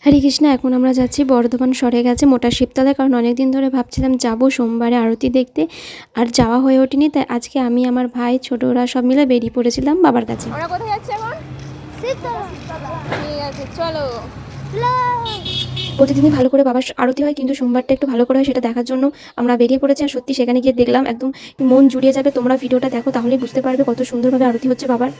হরে কৃষ্ণ। এখন আমরা যাচ্ছি বর্ধমান সরে গেছে মোটা শিবতলায়, কারণ অনেক দিন ধরে ভাবছিলাম যাব সোমবারে আরতি দেখতে, আর যাওয়া হয়ে ওঠেনি। তাই আজকে আমি, আমার ভাই, ছোটরা সব মিলে বেরিয়ে পড়েছিলাম বাবার কাছে। আমরা কোথায় যাচ্ছি এখন? শিবতলা। ঠিক আছে, চলো। প্রতিদিনই ভালো করে বাবার আরতি হয়, কিন্তু সোমবারটা একটু ভালো করে হয়, সেটা দেখার জন্য আমরা বেরিয়ে পড়েছি। আর সত্যি সেখানে গিয়ে দেখলাম, একদম মন জুড়িয়ে যাবে। তোমরা ভিডিওটা দেখো, তাহলেই বুঝতে পারবে কত সুন্দরভাবে আরতি হচ্ছে বাবার।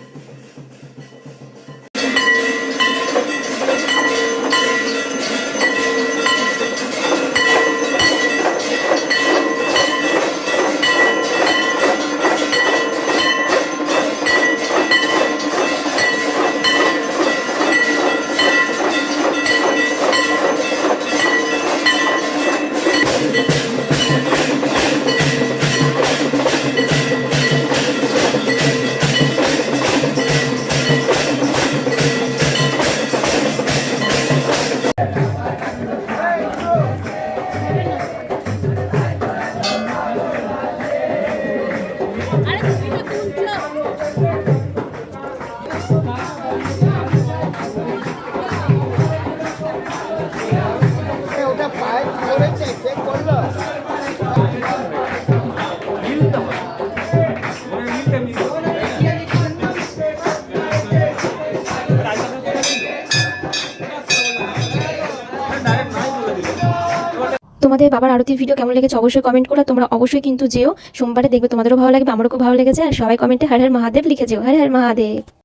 তোমাদের বাবার আরতির ভিডিও কেমন লেগেছে অবশ্যই কমেন্ট করো। তোমরা অবশ্যই কিন্তু যেও সোমবারে, দেখবে তোমাদেরও ভালো লাগবে, আমারও খুব ভালো লেগেছে। আর সবাই কমেন্টে হর হর মহাদেব লিখে যেও। হর হর মহাদেব।